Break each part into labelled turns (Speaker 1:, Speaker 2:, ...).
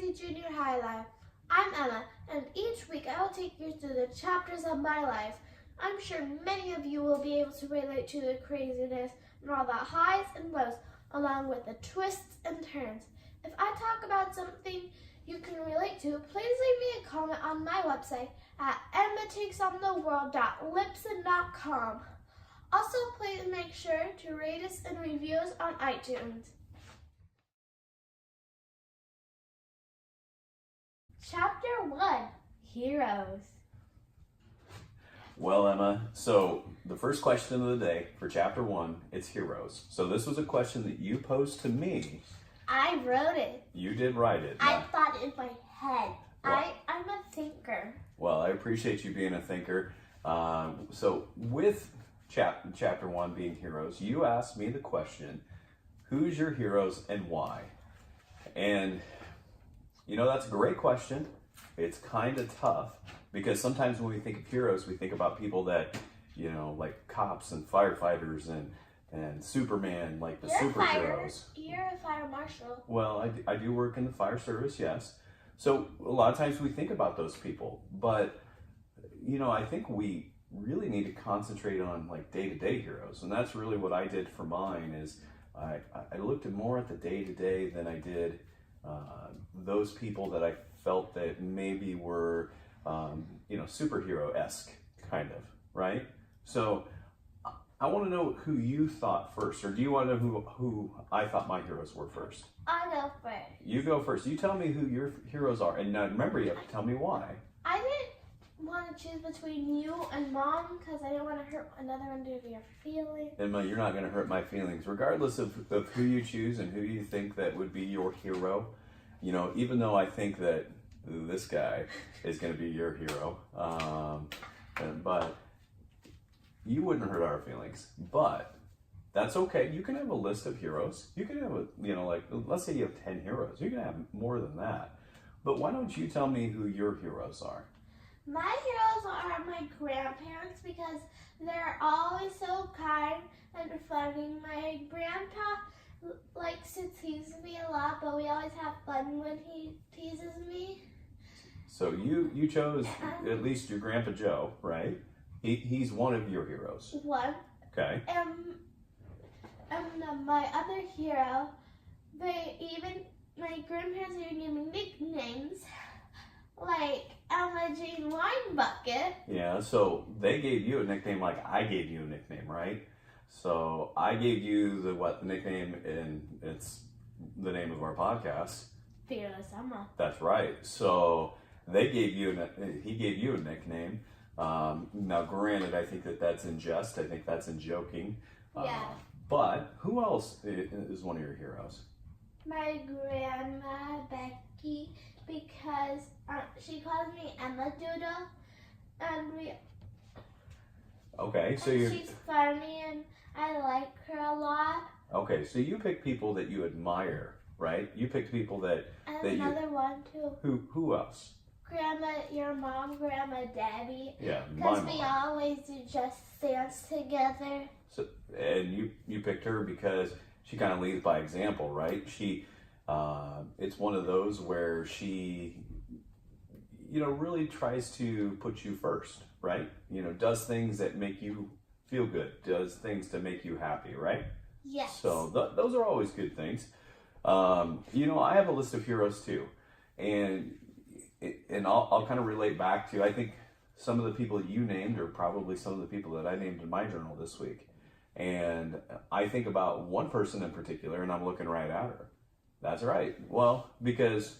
Speaker 1: Crazy Junior High Life. I'm Emma, and each week I will take you through the chapters of my life. I'm sure many of you will be able to relate to the craziness and all the highs and lows, along with the twists and turns. If I talk about something you can relate to, please leave me a comment on my website at emmatakesontheworld.libsyn.com. Also, please make sure to rate us and review us on iTunes. Chapter 1, Heroes.
Speaker 2: Well, Emma, so the first question of the day for chapter 1, it's heroes. So this was a question that you posed to me.
Speaker 1: I wrote it.
Speaker 2: You did write it.
Speaker 1: I thought it in my head.
Speaker 2: Well,
Speaker 1: I'm a thinker.
Speaker 2: Well, I appreciate you being a thinker. So with chapter 1 being heroes, you asked me the question, who's your heroes and why? And you know, that's a great question. It's kind of tough because sometimes when we think of heroes, we think about people that, you know, like cops and firefighters and Superman, like the superheroes.
Speaker 1: You're a fire marshal.
Speaker 2: Well, I do work in the fire service, yes. So a lot of times we think about those people, but you know, I think we really need to concentrate on like day-to-day heroes, and that's really what I did for mine. Is I looked more at the day-to-day than I did those people that I felt that maybe were you know, superhero-esque kind of, right? So I want to know who you thought first, or do you want to know who I thought my heroes were first?
Speaker 1: I go first.
Speaker 2: You go first. You tell me who your heroes are, and now remember, you have to tell me why.
Speaker 1: I didn't want to choose between you and Mom because I didn't want to hurt another one of your feelings.
Speaker 2: Emma, you're not going to hurt my feelings, regardless of who you choose and who you think that would be your hero. You know, even though I think that this guy is going to be your hero, but you wouldn't hurt our feelings. But that's okay. You can have a list of heroes. You can have you know, like, let's say you have 10 heroes. You can have more than that. But why don't you tell me who your heroes are?
Speaker 1: My heroes are my grandparents because they're always so kind and funny. My grandpa likes to tease me a lot, but we always have fun when he teases me.
Speaker 2: So you chose at least your Grandpa Joe, right? He's one of your heroes.
Speaker 1: One.
Speaker 2: Okay.
Speaker 1: My other hero, my grandparents even gave me nicknames, like Emma Jane Wine Bucket.
Speaker 2: Yeah, so they gave you a nickname like I gave you a nickname, right? So I gave you the nickname, and it's the name of our podcast.
Speaker 1: Fearless Emma.
Speaker 2: That's right. So he gave you a nickname. Now, granted, I think that's in jest. I think that's in joking.
Speaker 1: Yeah.
Speaker 2: But who else is one of your heroes?
Speaker 1: My grandma Becky, because she calls me Emma Doodle, and
Speaker 2: Okay, so
Speaker 1: she's funny and I like her a lot.
Speaker 2: Okay, so you pick people that you admire, right? You picked people that
Speaker 1: another one too.
Speaker 2: Who else?
Speaker 1: Grandma, your mom, Grandma Debbie.
Speaker 2: Yeah,
Speaker 1: because we always do Just Dance together.
Speaker 2: So, and you picked her because she kind of leads by example, right? She, it's one of those where she, you know, really tries to put you first, right? You know, does things that make you feel good, does things to make you happy, right?
Speaker 1: Yes.
Speaker 2: So those are always good things. You know, I have a list of heroes too, and I'll kind of relate back to, I think some of the people that you named are probably some of the people that I named in my journal this week. And I think about one person in particular, and I'm looking right at her. That's right. Well, because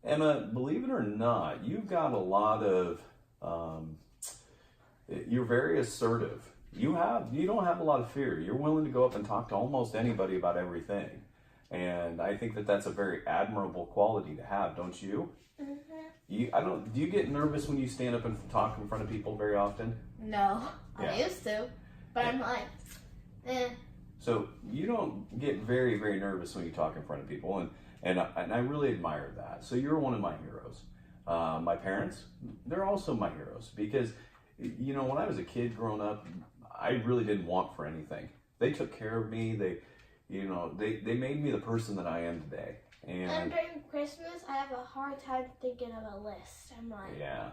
Speaker 2: Emma, believe it or not, you've got a lot of, you're very assertive. You don't have a lot of fear. You're willing to go up and talk to almost anybody about everything. And I think that that's a very admirable quality to have, don't you? Mm-hmm. Do you get nervous when you stand up and talk in front of people very often?
Speaker 1: No,
Speaker 2: Yeah.
Speaker 1: I used to, but I'm like,
Speaker 2: So you don't get very, very nervous when you talk in front of people, and I really admire that. So you're one of my heroes. My parents, they're also my heroes because, you know, when I was a kid growing up, I really didn't want for anything. They took care of me. They made me the person that I am today.
Speaker 1: And during Christmas, I have a hard time thinking of a list. I'm like,
Speaker 2: yeah.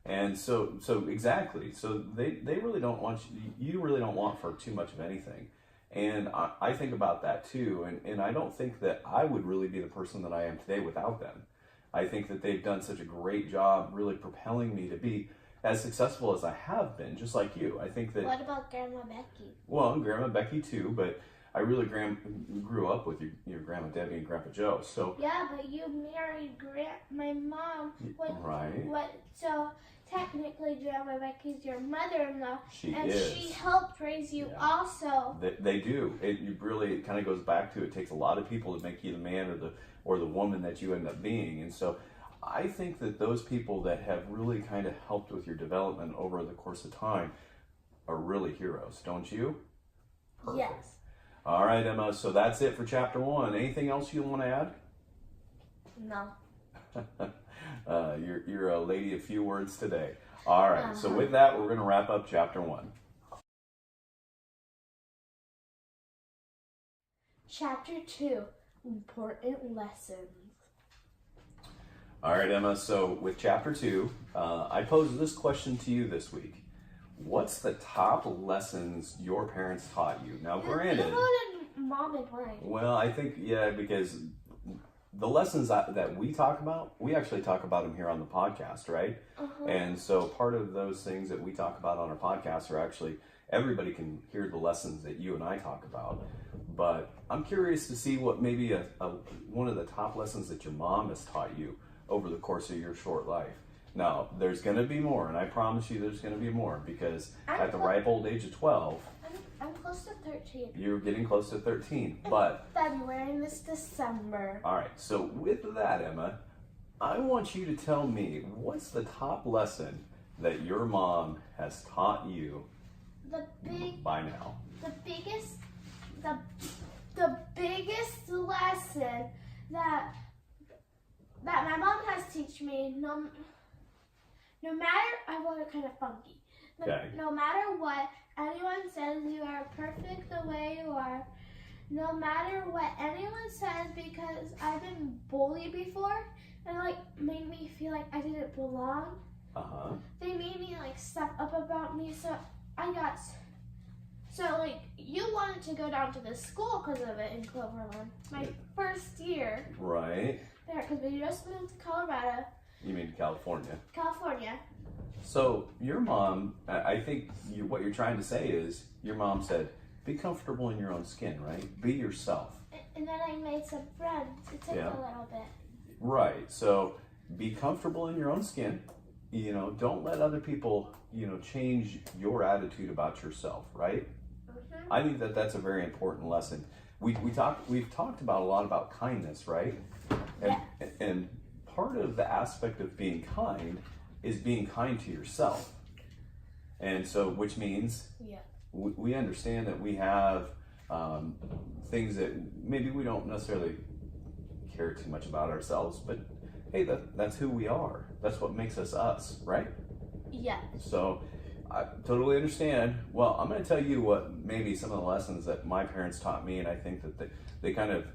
Speaker 2: And so exactly. So they really don't want you really don't want for too much of anything. And I think about that too. And I don't think that I would really be the person that I am today without them. I think that they've done such a great job really propelling me to be as successful as I have been, just like you. I think that.
Speaker 1: What about Grandma Becky?
Speaker 2: Well, Grandma Becky too, but I really grew up with your Grandma Debbie and Grandpa Joe. So
Speaker 1: yeah, but you married my mom.
Speaker 2: Right.
Speaker 1: So technically, Grandma Becky's your mother-in-law,
Speaker 2: She
Speaker 1: and
Speaker 2: is.
Speaker 1: she helped raise you also.
Speaker 2: They do. It kind of goes back to it takes a lot of people to make you the man or the woman that you end up being, and so. I think that those people that have really kind of helped with your development over the course of time are really heroes, don't you? Perfect.
Speaker 1: Yes.
Speaker 2: All right, Emma, so that's it for chapter 1. Anything else you want to add?
Speaker 1: No.
Speaker 2: You're a lady of few words today. All right, so with that, we're going to wrap up chapter 1.
Speaker 1: Chapter 2, Important Lessons.
Speaker 2: All right, Emma, so with chapter 2, I posed this question to you this week. What's the top lessons your parents taught you? Now, granted...
Speaker 1: You voted Mom and mine.
Speaker 2: Well, I think, yeah, because the lessons that we talk about, we actually talk about them here on the podcast, right? And so part of those things that we talk about on our podcast are actually, everybody can hear the lessons that you and I talk about. But I'm curious to see what maybe one of the top lessons that your mom has taught you over the course of your short life. Now, there's going to be more, and I promise you there's going to be more, because at the ripe old age of 12,
Speaker 1: I'm close to 13.
Speaker 2: you're getting close to 13, but...
Speaker 1: February, this December.
Speaker 2: All right, so with that, Emma, I want you to tell me, what's the top lesson that your mom has taught you by now?
Speaker 1: The biggest lesson that my mom has taught me, no matter, I want it kind of funky. No matter what anyone says, you are perfect the way you are. No matter what anyone says, because I've been bullied before, and made me feel like I didn't belong. They made me stuff up about me, so you wanted to go down to the school because of it in Cloverland. My first year.
Speaker 2: Right.
Speaker 1: There, because we just moved to Colorado.
Speaker 2: You mean California?
Speaker 1: California.
Speaker 2: So your mom, I think what you're trying to say is, your mom said, be comfortable in your own skin, right? Be yourself.
Speaker 1: And then I made some friends. It took a little bit.
Speaker 2: Right. So be comfortable in your own skin. Don't let other people, change your attitude about yourself, right? I think that that's a very important lesson. We've talked about a lot about kindness, right? And part of the aspect of being kind is being kind to yourself. And so, which means we understand that we have things that maybe we don't necessarily care too much about ourselves, but hey, that's who we are. That's what makes us us, right?
Speaker 1: Yeah.
Speaker 2: So I totally understand. Well, I'm going to tell you what maybe some of the lessons that my parents taught me, and I think that they kind of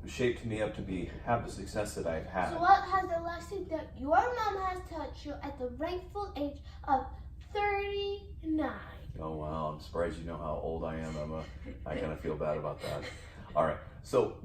Speaker 2: shaped me up to have the success that I've had.
Speaker 1: So what has the lesson that your mom has taught you at the rightful age of 39?
Speaker 2: Oh wow, I'm surprised you know how old I am, Emma. I kind of feel bad about that. All right, so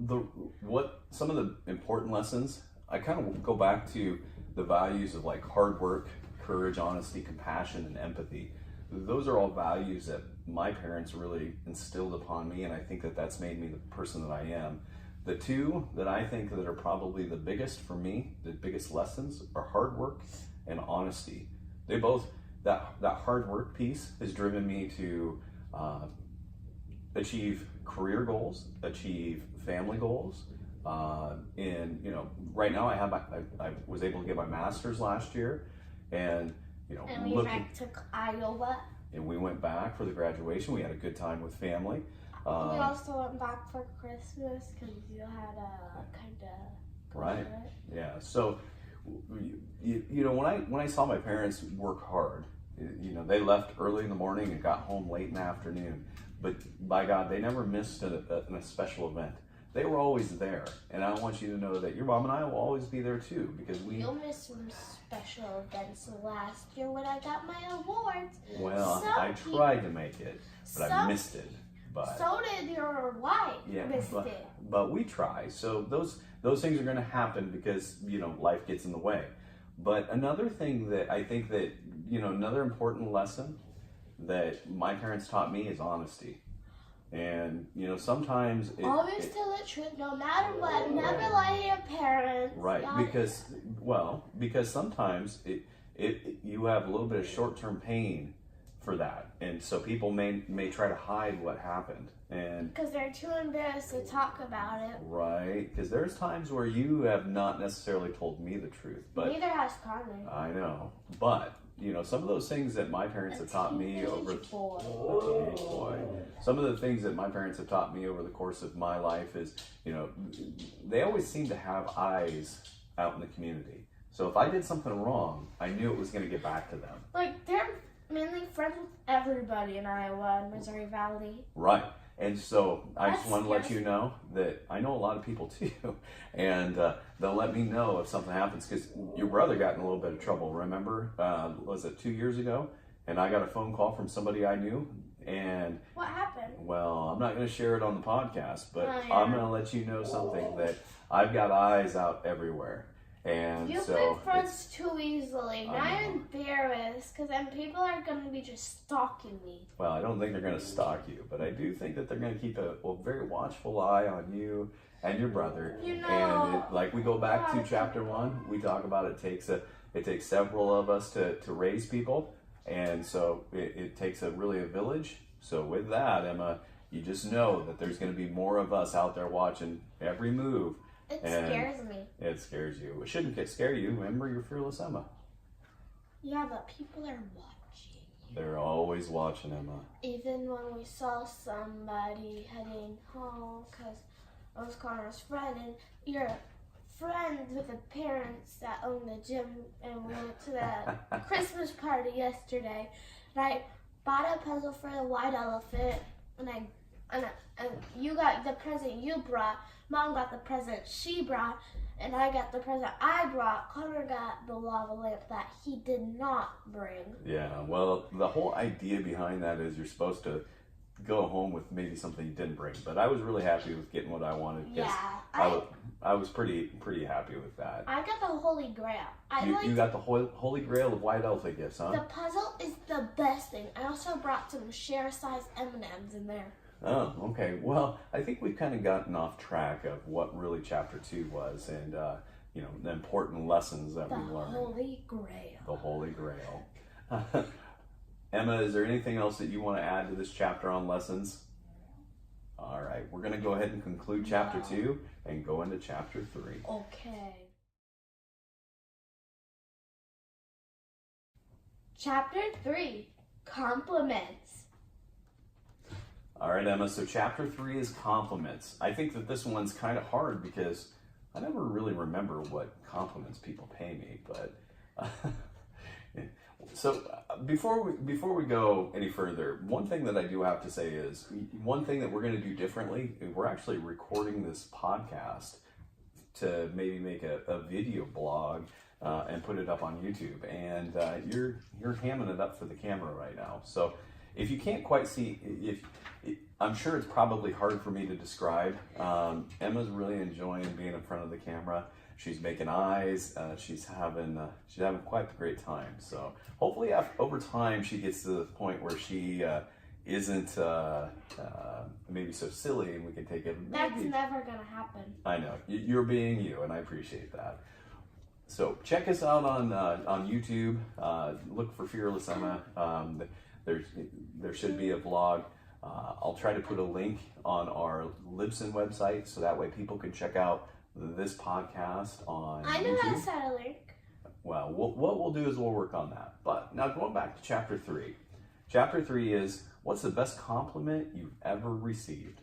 Speaker 2: some of the important lessons, I kind of go back to the values of hard work, courage, honesty, compassion, and empathy. Those are all values that my parents really instilled upon me, and I think that that's made me the person that I am. The two that I think that are probably the biggest for me, the biggest lessons, are hard work and honesty. They both, that hard work piece has driven me to achieve career goals, achieve family goals. And right now I was able to get my master's last year, and
Speaker 1: and we went to Iowa.
Speaker 2: And we went back for the graduation. We had a good time with family.
Speaker 1: We also went back for Christmas because you had a kind of
Speaker 2: right. Yeah. So when I saw my parents work hard, they left early in the morning and got home late in the afternoon. But by God, they never missed a special event. they were always there. And I want you to know that your mom and I will always be there too, because
Speaker 1: You'll miss some special events last year when I got my awards.
Speaker 2: Well,
Speaker 1: Some
Speaker 2: I tried to make it, but I
Speaker 1: some-
Speaker 2: missed it. But
Speaker 1: So did your wife.
Speaker 2: yeah,
Speaker 1: Missed it.
Speaker 2: but we try. So those things are going to happen because life gets in the way. But another thing that I think that another important lesson that my parents taught me is honesty. And sometimes
Speaker 1: Always tell the truth, no matter what. Never lie to your parents.
Speaker 2: right,
Speaker 1: Yeah.
Speaker 2: because sometimes you have a little bit of short-term pain for that, and so people may try to hide what happened, and
Speaker 1: Because they're too embarrassed to talk about it.
Speaker 2: right, because there's times where you have not necessarily told me the truth, but
Speaker 1: Neither has Carmen.
Speaker 2: I know, but some of those things that my parents have taught me over
Speaker 1: Teenage boy.
Speaker 2: a teenage boy. Some of the things that my parents have taught me over the course of my life is, they always seem to have eyes out in the community. So if I did something wrong, I knew it was going to get back to them.
Speaker 1: Like, they're mainly friends with everybody in Iowa and Missouri Valley.
Speaker 2: Right. And so I just
Speaker 1: That's
Speaker 2: want to let
Speaker 1: scary.
Speaker 2: you know that I know a lot of people too. And they'll let me know if something happens, because your brother got in a little bit of trouble. Remember, was it 2 years ago? And I got a phone call from somebody I knew. And
Speaker 1: What happened?
Speaker 2: well, I'm not going to share it on the podcast, but
Speaker 1: Oh, yeah.
Speaker 2: I'm going to let you know something that I've got eyes out everywhere. And
Speaker 1: You've
Speaker 2: so
Speaker 1: been friends too easily. Now
Speaker 2: I
Speaker 1: I'm embarrassed because then people are going to be just stalking me.
Speaker 2: well, I don't think they're going to stalk you, but I do think that they're going to keep a very watchful eye on you and your brother. And like we go back to chapter 1, we talk about it takes several of us to raise people, and so it takes really a village. So with that, Emma, you just know that there's going to be more of us out there watching every move.
Speaker 1: It
Speaker 2: And
Speaker 1: scares me.
Speaker 2: It scares you. It shouldn't scare you. Remember, you're fearless Emma.
Speaker 1: Yeah, but people are watching.
Speaker 2: They're always watching Emma.
Speaker 1: Even when we saw somebody heading home, because I was Connor's friend, and you're friends with the parents that own the gym, and we went to the Christmas party yesterday, and I bought a puzzle for the white elephant, and you got the present you brought, Mom got the present she brought, and I got the present I brought. Connor got the lava lamp that he did not bring.
Speaker 2: Yeah, well, the whole idea behind that is you're supposed to go home with maybe something you didn't bring. But I was really happy with getting what I wanted.
Speaker 1: Yeah,
Speaker 2: I was pretty happy with that.
Speaker 1: I got the Holy Grail.
Speaker 2: You got the holy grail of white elephant gifts, huh?
Speaker 1: The puzzle is the best thing. I also brought some share-sized M&Ms in there.
Speaker 2: Oh, okay. Well, I think we've kind of gotten off track of what really chapter 2 was, and the important lessons that
Speaker 1: The
Speaker 2: we learned.
Speaker 1: Holy Grail.
Speaker 2: The Holy Grail. Emma, is there anything else that you want to add to this chapter on lessons? All right, we're going to go ahead and conclude chapter 2 and go into chapter 3.
Speaker 1: Okay. Chapter 3, Compliments.
Speaker 2: All right, Emma, so chapter 3 is compliments. I think that this one's kind of hard because I never really remember what compliments people pay me, but so before we go any further, one thing that I do have to say is one thing that we're going to do differently. We're actually recording this podcast to maybe make a video blog and put it up on YouTube, and you're hamming it up for the camera right now. So if you can't quite see, I'm sure it's probably hard for me to describe. Emma's really enjoying being in front of the camera. She's making eyes. She's having quite the great time. So hopefully, over time, she gets to the point where she isn't maybe so silly, and we can take it.
Speaker 1: That's never gonna happen.
Speaker 2: I know you're being you, and I appreciate that. So check us out on YouTube. Look for Fearless Emma. There should be a vlog. I'll try to put a link on our Libsyn website so that way people can check out this podcast on
Speaker 1: I know
Speaker 2: YouTube.
Speaker 1: how to set a link.
Speaker 2: Well, what we'll do is we'll work on that. But now going back to chapter 3. Chapter 3 is, what's the best compliment you've ever received?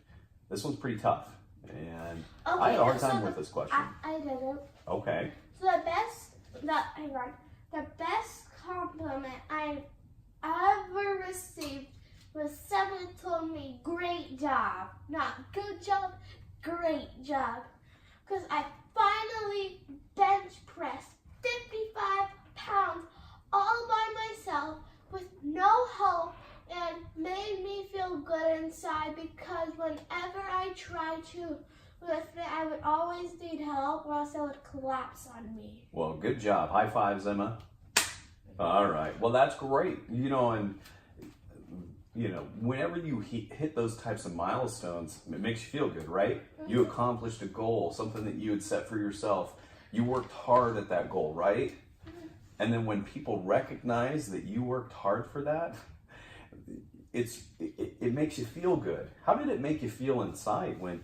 Speaker 2: This one's pretty tough. And I had a hard time with this question.
Speaker 1: I didn't.
Speaker 2: Okay.
Speaker 1: So the best compliment I ever received was someone told me, great job. Not good job, great job. Because I finally bench pressed 55 pounds all by myself with no help and made me feel good inside because whenever I tried to lift it, I would always need help or else it would collapse on me.
Speaker 2: Well, good job. High fives, Emma. All right. Well, that's great. And whenever you hit those types of milestones, it makes you feel good, right? Mm-hmm. You accomplished a goal, something that you had set for yourself. You worked hard at that goal, right? Mm-hmm. And then when people recognize that you worked hard for that, it makes you feel good. How did it make you feel inside when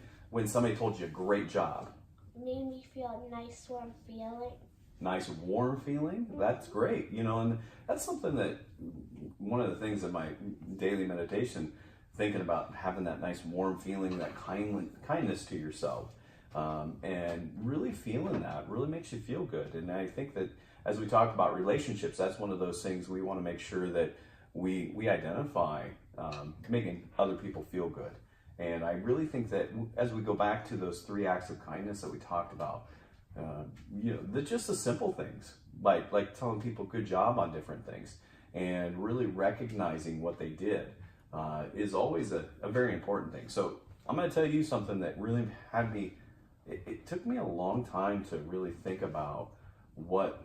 Speaker 2: somebody told you great job?
Speaker 1: It made me feel a nice warm feeling.
Speaker 2: Nice warm feeling? That's great. And that's something that one of the things in my daily meditation, thinking about having that nice warm feeling, that kindness to yourself, and really feeling that really makes you feel good. And I think that as we talk about relationships, that's one of those things we want to make sure that we identify making other people feel good. And I really think that as we go back to those 3 acts of kindness that we talked about, just the simple things, like telling people good job on different things and really recognizing what they did is always a very important thing. So I'm going to tell you something that really had me, it took me a long time to really think about what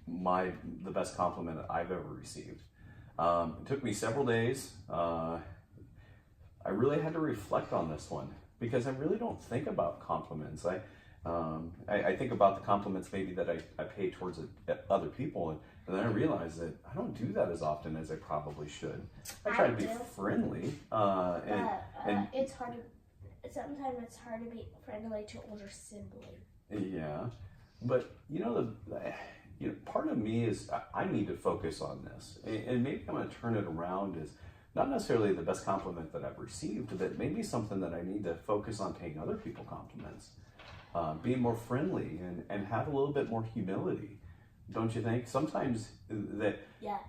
Speaker 2: the best compliment that I've ever received. It took me several days. I really had to reflect on this one because I really don't think about compliments. I think about the compliments maybe that I pay towards other people, and then I realize that I don't do that as often as I probably should. I try to be friendly, and
Speaker 1: it's hard to. Sometimes it's hard to be friendly to older siblings.
Speaker 2: Yeah, but part of me is I need to focus on this, and maybe I'm going to turn it around as not necessarily the best compliment that I've received, but maybe something that I need to focus on paying other people compliments. Being more friendly and have a little bit more humility, don't you think? Sometimes that,
Speaker 1: yes.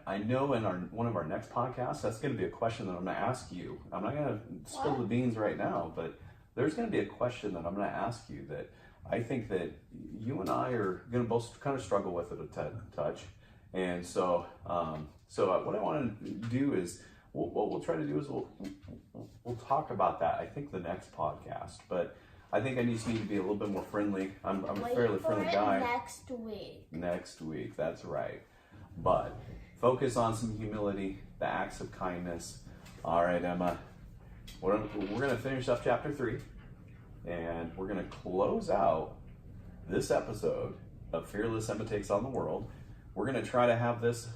Speaker 2: I know in one of our next podcasts, that's going to be a question that I'm going to ask you. I'm not going to spill the beans right now, but there's going to be a question that I'm going to ask you that I think that you and I are going to both kind of struggle with it a touch. And so what I want to do is, what we'll try to do is we'll talk about that, I think, the next podcast, but I think I just need to be a little bit more friendly. I'm a fairly friendly guy.
Speaker 1: Next week.
Speaker 2: Next week, that's right. But focus on some humility, the acts of kindness. All right, Emma. We're going to finish up chapter 3, and we're going to close out this episode of Fearless Emma Takes on the World. We're going to try to have this,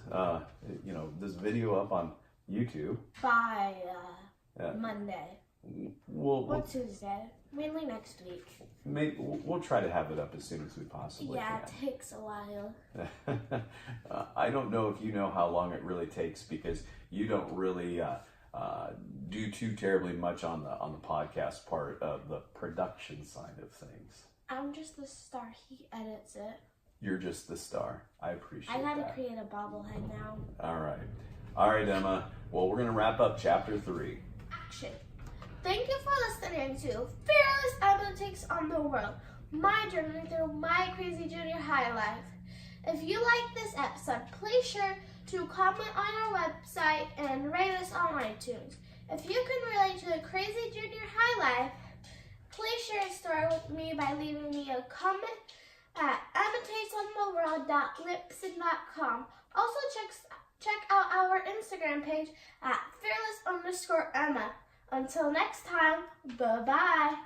Speaker 2: this video up on YouTube
Speaker 1: by Monday.
Speaker 2: Or
Speaker 1: Tuesday. Mainly next week.
Speaker 2: Maybe we'll try to have it up as soon as we possibly can.
Speaker 1: It takes a while.
Speaker 2: I don't know if you know how long it really takes because you don't really do too terribly much on the podcast part of the production side of things.
Speaker 1: I'm just the star. He edits it.
Speaker 2: You're just the star. I appreciate that.
Speaker 1: I gotta create a bobblehead now.
Speaker 2: All right, Emma. Well, we're gonna wrap up chapter 3.
Speaker 1: Action. Thank you for listening to Fearless Emma Takes on the World, my journey through my crazy junior high life. If you like this episode, please share to comment on our website and rate us on iTunes. If you can relate to the crazy junior high life, please share a story with me by leaving me a comment at emmatakesontheworld.libsyn.com. Also check out our Instagram page at fearless_Emma. Until next time, bye-bye.